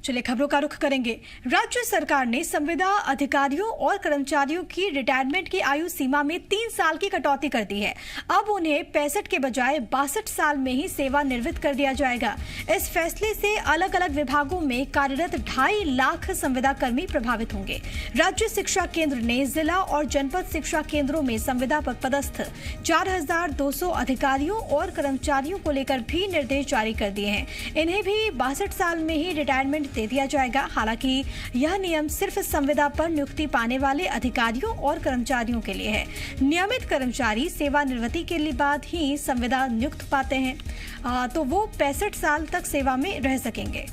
चलिए खबरों का रुख करेंगे। राज्य सरकार ने संविदा अधिकारियों और कर्मचारियों की रिटायरमेंट की आयु सीमा में 3 साल की कटौती कर दी है। अब उन्हें 65 के बजाय 62 साल में ही सेवानिवृत्त कर दिया जाएगा। इस फैसले से अलग अलग विभागों में कार्यरत 2.5 लाख संविदा कर्मी प्रभावित होंगे। राज्य शिक्षा केंद्र ने जिला और जनपद शिक्षा केंद्रों में संविदा पर पदस्थ 4200 अधिकारियों और कर्मचारियों को लेकर भी निर्देश जारी कर दिए हैं। इन्हें भी 62 साल में ही रिटायरमेंट दे दिया जाएगा। हालांकि यह नियम सिर्फ संविदा पर नियुक्ति पाने वाले अधिकारियों और कर्मचारियों के लिए है। नियमित कर्मचारी सेवानिवृत्ति के लिए बाद ही संविदा नियुक्त पाते हैं तो वो 65 साल तक सेवा में रह सकेंगे।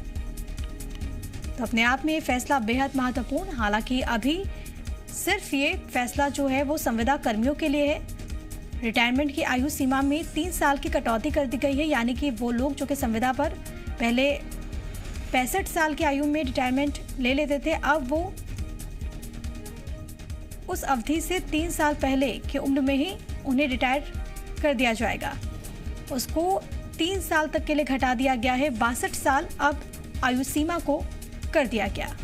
तो अपने आप में ये फैसला बेहद महत्वपूर्ण। हालांकि अभी सिर्फ ये फैसला जो है वो संविदा कर्मियों के लिए है। रिटायरमेंट की आयु सीमा में 3 साल की कटौती कर दी गई है, यानी कि वो लोग जो कि संविदा पर पहले 65 साल की आयु में रिटायरमेंट ले लेते थे, अब वो उस अवधि से 3 साल पहले की उम्र में ही उन्हें रिटायर कर दिया जाएगा। उसको 3 साल तक के लिए घटा दिया गया है। 62 साल अब आयु सीमा को कर दिया गया।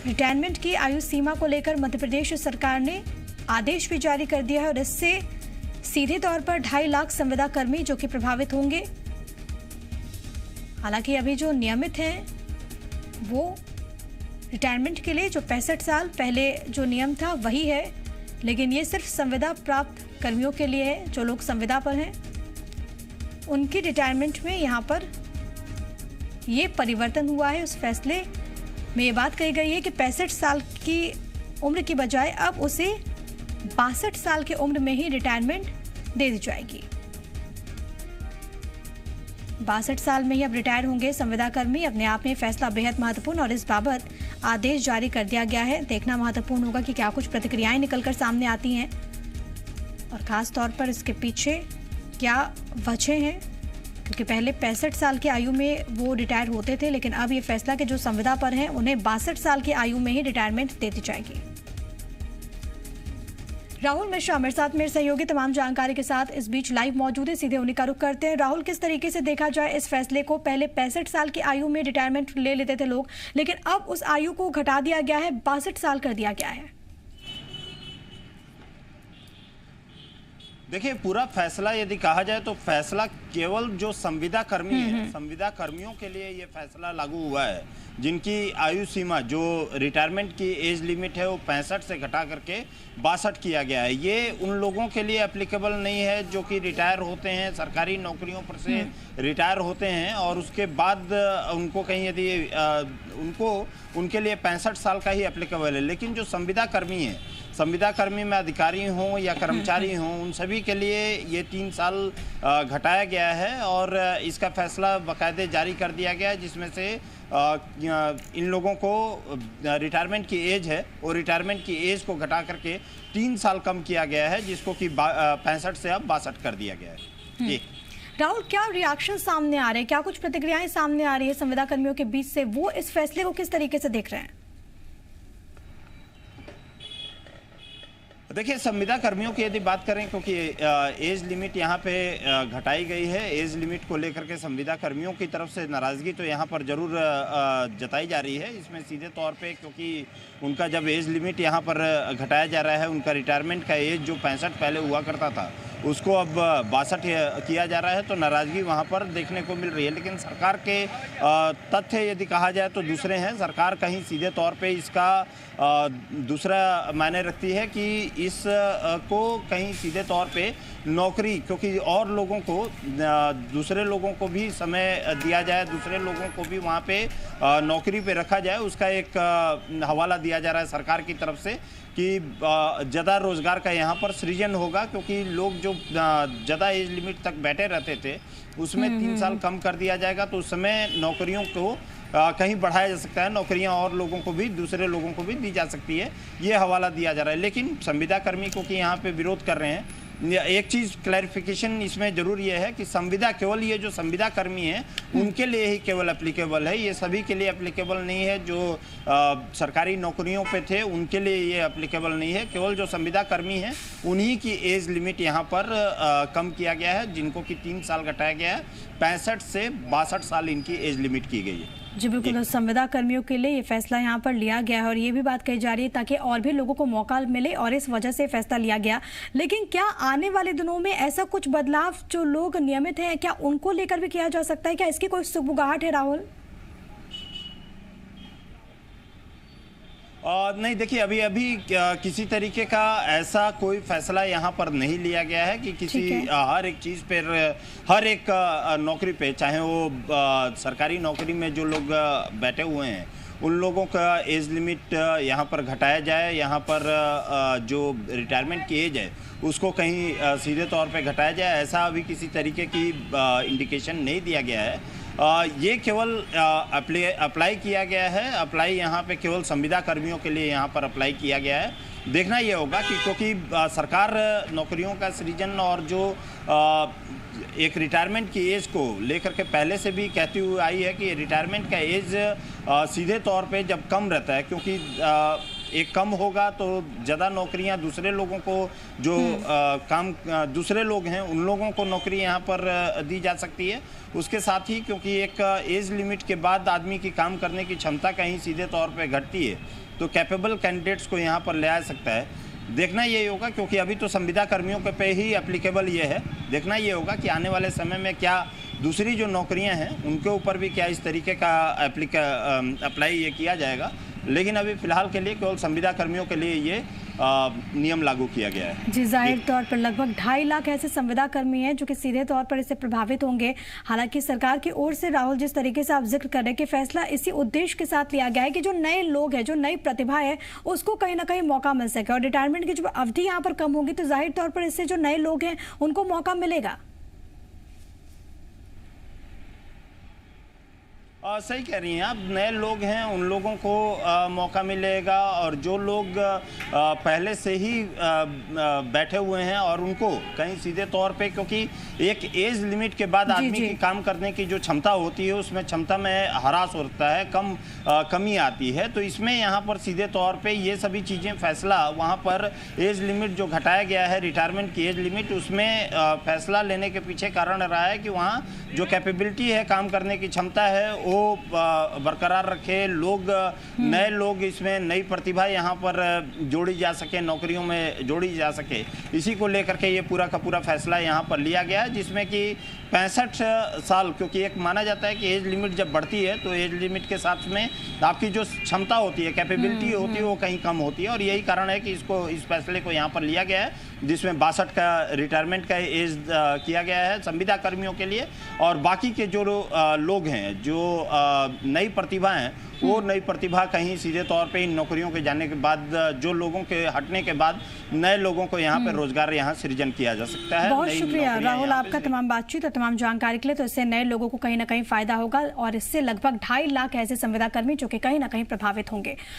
रिटायरमेंट की आयु सीमा को लेकर मध्य प्रदेश सरकार ने आदेश भी जारी कर दिया है और इससे सीधे तौर पर 2.5 लाख संविदा कर्मी जो कि प्रभावित होंगे। हालांकि अभी जो नियमित हैं वो रिटायरमेंट के लिए जो 65 साल पहले जो नियम था वही है, लेकिन ये सिर्फ संविदा प्राप्त कर्मियों के लिए है। जो लोग संविदा पर हैं उनकी रिटायरमेंट में यहाँ पर ये परिवर्तन हुआ है। उस फैसले में ये बात कही गई है कि 65 साल की उम्र की बजाय अब उसे 62 साल की उम्र में ही रिटायरमेंट दे दी जाएगी। 62 साल में ही अब रिटायर होंगे संविदा कर्मी। अपने आप में फैसला बेहद महत्वपूर्ण और इस बाबत आदेश जारी कर दिया गया है। देखना महत्वपूर्ण होगा कि क्या कुछ प्रतिक्रियाएं निकलकर सामने आती हैं और खास तौर पर इसके पीछे क्या वजह है, क्योंकि पहले 65 साल की आयु में वो रिटायर होते थे, लेकिन अब ये फैसला कि जो संविदा पर हैं उन्हें 62 साल की आयु में ही रिटायरमेंट दे दी जाएगी। राहुल मिश्रा मेरे साथ, मेरे सहयोगी तमाम जानकारी के साथ इस बीच लाइव मौजूद है। सीधे उन्हीं का रुख करते हैं। राहुल, किस तरीके से देखा जाए इस फैसले को? पहले 65 साल की आयु में रिटायरमेंट ले लेते थे लोग, लेकिन अब उस आयु को घटा दिया गया है, 62 साल कर दिया गया है। देखिए, पूरा फैसला यदि कहा जाए तो फैसला केवल जो संविदा कर्मी है, संविदा कर्मियों के लिए ये फैसला लागू हुआ है, जिनकी आयु सीमा जो रिटायरमेंट की एज लिमिट है वो 65 से घटा करके 62 किया गया है। ये उन लोगों के लिए एप्लीकेबल नहीं है जो कि रिटायर होते हैं, सरकारी नौकरियों पर से रिटायर होते हैं और उसके बाद उनको कहीं यदि उनके लिए 65 साल का ही एप्लीकेबल है। लेकिन जो संविदा कर्मी है, संविदा कर्मी में अधिकारी हों या कर्मचारी हों, उन सभी के लिए ये 3 साल घटाया गया है और इसका फैसला बाकायदे जारी कर दिया गया है, जिसमें से इन लोगों को रिटायरमेंट की एज है और रिटायरमेंट की एज को घटा करके 3 साल कम किया गया है, जिसको कि 65 से अब 62 कर दिया गया है। जी राहुल, क्या रिएक्शन सामने आ रहे हैं, क्या कुछ प्रतिक्रियाएं सामने आ रही है संविदा कर्मियों के बीच से? वो इस फैसले को किस तरीके से देख रहे हैं? देखिए, संविदा कर्मियों की यदि बात करें, क्योंकि एज लिमिट यहाँ पे घटाई गई है, एज लिमिट को लेकर के संविदा कर्मियों की तरफ से नाराज़गी तो यहाँ पर ज़रूर जताई जा रही है। इसमें सीधे तौर पे क्योंकि उनका जब एज लिमिट यहाँ पर घटाया जा रहा है, उनका रिटायरमेंट का एज जो 65 पहले हुआ करता था उसको अब 62 किया जा रहा है, तो नाराज़गी वहाँ पर देखने को मिल रही है। लेकिन सरकार के तथ्य यदि कहा जाए तो दूसरे हैं। सरकार कहीं सीधे तौर पे इसका दूसरा मायने रखती है कि इस को कहीं सीधे तौर पे नौकरी, क्योंकि और लोगों को, दूसरे लोगों को भी समय दिया जाए, दूसरे लोगों को भी वहाँ पे नौकरी पे रखा जाए, उसका एक हवाला दिया जा रहा है सरकार की तरफ से कि ज़्यादा रोज़गार का यहाँ पर सृजन होगा, क्योंकि लोग जो ज़्यादा एज लिमिट तक बैठे रहते थे उसमें 3 साल कम कर दिया जाएगा, तो उस समय नौकरियों को कहीं बढ़ाया जा सकता है, नौकरियां और लोगों को भी, दूसरे लोगों को भी दी जा सकती है, ये हवाला दिया जा रहा है। लेकिन संविदा कर्मी को कि यहाँ पे विरोध कर रहे हैं, एक चीज़ क्लैरिफिकेशन इसमें ज़रूर ये है कि संविदा केवल ये जो संविदा कर्मी हैं उनके लिए ही केवल एप्लीकेबल है, ये सभी के लिए एप्लीकेबल नहीं है। जो सरकारी नौकरियों पे थे उनके लिए ये एप्लीकेबल नहीं है। केवल जो संविदा कर्मी हैं उन्हीं की एज लिमिट यहाँ पर कम किया गया है, जिनको कि 3 साल घटाया गया है। 65 से 62 साल इनकी एज लिमिट की गई है। जी बिल्कुल, तो संविदा कर्मियों के लिए ये फैसला यहाँ पर लिया गया है और ये भी बात कही जा रही है ताकि और भी लोगों को मौका मिले और इस वजह से फैसला लिया गया। लेकिन क्या आने वाले दिनों में ऐसा कुछ बदलाव जो लोग नियमित हैं क्या उनको लेकर भी किया जा सकता है? क्या इसकी कोई सुगबुगाहट है राहुल? नहीं, देखिए अभी अभी किसी तरीके का ऐसा कोई फैसला यहाँ पर नहीं लिया गया है कि किसी हर एक चीज़ पर हर एक नौकरी पे, चाहे वो सरकारी नौकरी में जो लोग बैठे हुए हैं उन लोगों का एज लिमिट यहाँ पर घटाया जाए, यहाँ पर जो रिटायरमेंट की एज है उसको कहीं सीधे तौर पे घटाया जाए, ऐसा अभी किसी तरीके की इंडिकेशन नहीं दिया गया है। ये केवल अप्लाई किया गया है। अप्लाई यहाँ पे केवल संविदा कर्मियों के लिए यहाँ पर अप्लाई किया गया है। देखना ये होगा कि क्योंकि सरकार नौकरियों का सृजन और जो एक रिटायरमेंट की एज को लेकर के पहले से भी कहती हुई आई है कि रिटायरमेंट का एज सीधे तौर पे जब कम रहता है, क्योंकि एक कम होगा तो ज़्यादा नौकरियां दूसरे लोगों को जो काम दूसरे लोग हैं उन लोगों को नौकरी यहाँ पर दी जा सकती है। उसके साथ ही क्योंकि एक एज लिमिट के बाद आदमी की काम करने की क्षमता कहीं सीधे तौर पे घटती है, तो कैपेबल कैंडिडेट्स को यहाँ पर ले आ सकता है। देखना ये होगा, क्योंकि अभी तो संविदा कर्मियों के पे ही एप्लीकेबल ये है। देखना ये होगा कि आने वाले समय में क्या दूसरी जो नौकरियां हैं उनके ऊपर भी क्या इस तरीके का अप्लाई ये किया जाएगा। लेकिन अभी फिलहाल के लिए केवल संविदा कर्मियों के लिए ये नियम लागू किया गया है। जी, जाहिर तौर पर लगभग 2.5 लाख ऐसे संविदा कर्मी हैं जो कि सीधे तौर पर इससे प्रभावित होंगे। हालांकि सरकार की ओर से राहुल जिस तरीके से आप जिक्र कर रहे हैं कि फैसला इसी उद्देश्य के साथ लिया गया है कि जो नए लोग हैं, जो नई प्रतिभा है, उसको कहीं ना कहीं मौका मिल सके और रिटायरमेंट की जो अवधि यहाँ पर कम होगी तो जाहिर तौर पर इससे जो नए लोग हैं उनको मौका मिलेगा। सही कह रही हैं आप, नए लोग हैं उन लोगों को मौका मिलेगा और जो लोग पहले से ही बैठे हुए हैं और उनको कहीं सीधे तौर पे, क्योंकि एक एज लिमिट के बाद आदमी की काम करने की जो क्षमता होती है उसमें क्षमता में ह्रास होता है, कमी आती है। तो इसमें यहाँ पर सीधे तौर पे ये सभी चीज़ें फैसला वहाँ पर एज लिमिट जो घटाया गया है, रिटायरमेंट की एज लिमिट, उसमें फैसला लेने के पीछे कारण रहा है कि वहाँ जो कैपेबिलिटी है, काम करने की क्षमता है वो बरकरार रखे, लोग नए लोग इसमें नई प्रतिभा यहाँ पर जोड़ी जा सके, नौकरियों में जोड़ी जा सके। इसी को लेकर के ये पूरा का पूरा फैसला यहाँ पर लिया गया है, जिसमें कि 65 साल, क्योंकि एक माना जाता है कि एज लिमिट जब बढ़ती है तो एज लिमिट के साथ में आपकी जो क्षमता होती है, कैपेबिलिटी होती है, वो कहीं कम होती है। और यही कारण है कि इस फैसले को यहाँ पर लिया गया है, जिसमें 62 का रिटायरमेंट का एज किया गया है संविदा कर्मियों के लिए। और बाकी के जो लोग हैं, जो नई प्रतिभा हैं, वो नई प्रतिभा कहीं सीधे तौर पे इन नौकरियों के जाने के बाद, जो लोगों के हटने के बाद नए लोगों को यहाँ पे रोजगार यहाँ सृजन किया जा सकता है। बहुत शुक्रिया राहुल आपका तमाम बातचीत और तमाम जानकारी के लिए। तो इससे नए लोगों को कहीं ना कहीं फायदा होगा और इससे लगभग 2.5 लाख ऐसे संविदा कर्मी जो कि कहीं ना कहीं प्रभावित होंगे।